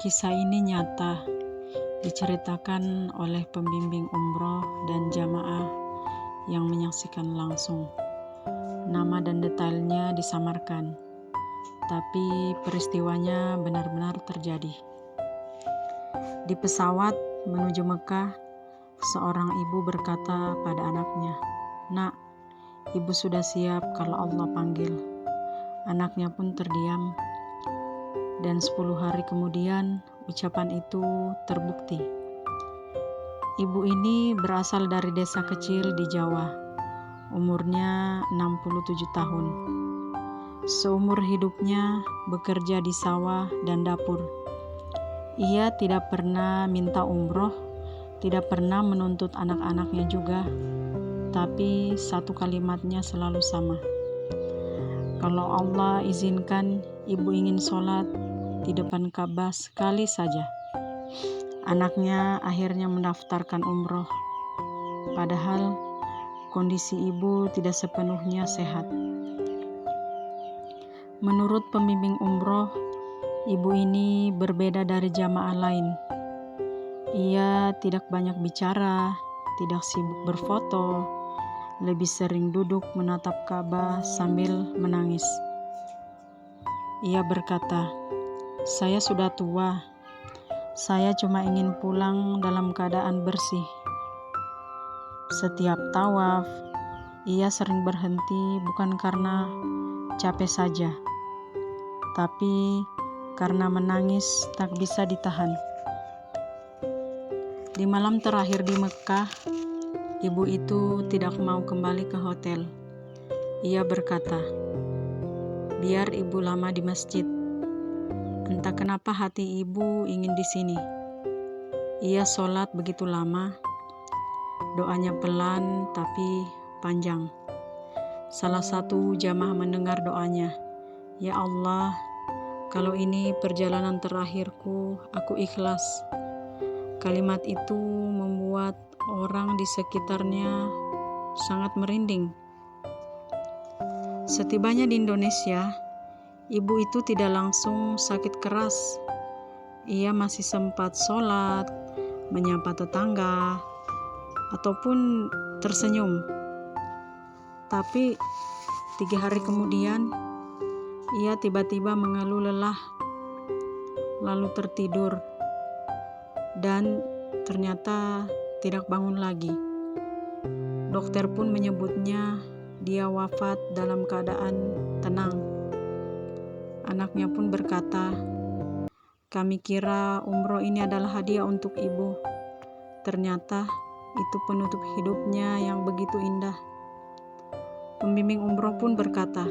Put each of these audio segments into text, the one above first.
Kisah ini nyata diceritakan oleh pembimbing umroh dan jamaah yang menyaksikan langsung. Nama dan detailnya disamarkan, tapi peristiwanya benar-benar terjadi. Di pesawat menuju Mekah, seorang ibu berkata pada anaknya, "Nak, ibu sudah siap kalau Allah panggil." Anaknya pun terdiam, dan 10 hari kemudian ucapan itu terbukti. Ibu ini berasal dari desa kecil di Jawa. Umurnya 67 tahun. Seumur hidupnya bekerja di sawah dan dapur. Ia tidak pernah minta umroh, tidak pernah menuntut anak-anaknya juga, tapi satu kalimatnya selalu sama. Kalau Allah izinkan, ibu ingin sholat di depan Ka'bah sekali saja. Anaknya akhirnya mendaftarkan umroh, padahal kondisi ibu tidak sepenuhnya sehat. Menurut pembimbing umroh, ibu ini berbeda dari jamaah lain. Ia tidak banyak bicara, tidak sibuk berfoto, lebih sering duduk menatap Ka'bah sambil menangis. Ia berkata, "Saya sudah tua. Saya cuma ingin pulang dalam keadaan bersih." Setiap tawaf, ia sering berhenti bukan karena capek saja, tapi karena menangis tak bisa ditahan. Di malam terakhir di Mekah, ibu itu tidak mau kembali ke hotel. Ia berkata, "Biar ibu lama di masjid. Entah kenapa hati ibu ingin di sini." Ia sholat begitu lama, doanya pelan tapi panjang. Salah satu jamaah mendengar doanya, "Ya Allah, kalau ini perjalanan terakhirku, aku ikhlas." Kalimat itu membuat orang di sekitarnya sangat merinding. Setibanya di Indonesia, ibu itu tidak langsung sakit keras. Ia masih sempat sholat, menyapa tetangga, ataupun tersenyum. Tapi 3 hari kemudian, ia tiba-tiba mengeluh lelah, lalu tertidur, dan ternyata tidak bangun lagi. Dokter pun menyebutnya dia wafat dalam keadaan tenang. Anaknya pun berkata, "Kami kira umroh ini adalah hadiah untuk ibu. Ternyata itu penutup hidupnya yang begitu indah." Pembimbing umroh pun berkata,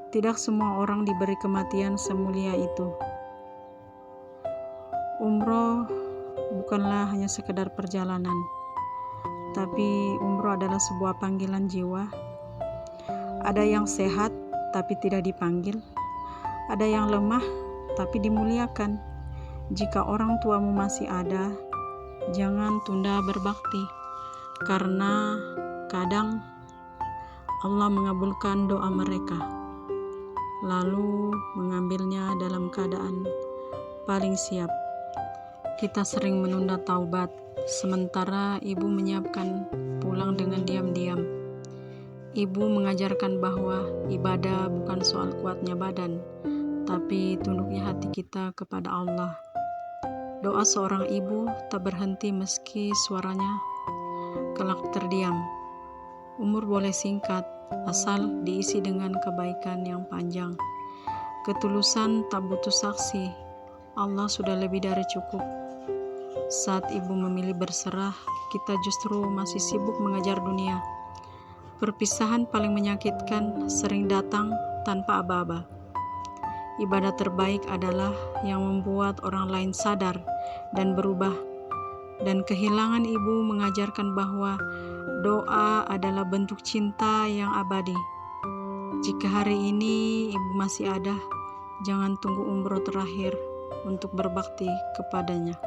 "Tidak semua orang diberi kematian semulia itu." Umroh bukanlah hanya sekedar perjalanan, tapi umroh adalah sebuah panggilan jiwa. Ada yang sehat tapi tidak dipanggil, ada yang lemah tapi dimuliakan. Jika orang tuamu masih ada, jangan tunda berbakti, karena kadang Allah mengabulkan doa mereka, lalu mengambilnya dalam keadaan paling siap. Kita sering menunda taubat, sementara ibu menyiapkan pulang dengan diam-diam. Ibu mengajarkan bahwa ibadah bukan soal kuatnya badan, tapi tunduknya hati kita kepada Allah. Doa seorang ibu tak berhenti meski suaranya kelak terdiam. Umur boleh singkat, asal diisi dengan kebaikan yang panjang. Ketulusan tak butuh saksi, Allah sudah lebih dari cukup. Saat ibu memilih berserah, kita justru masih sibuk mengejar dunia. Perpisahan paling menyakitkan sering datang tanpa aba-aba. Ibadah terbaik adalah yang membuat orang lain sadar dan berubah. Dan kehilangan ibu mengajarkan bahwa doa adalah bentuk cinta yang abadi. Jika hari ini ibu masih ada, jangan tunggu umroh terakhir untuk berbakti kepadanya.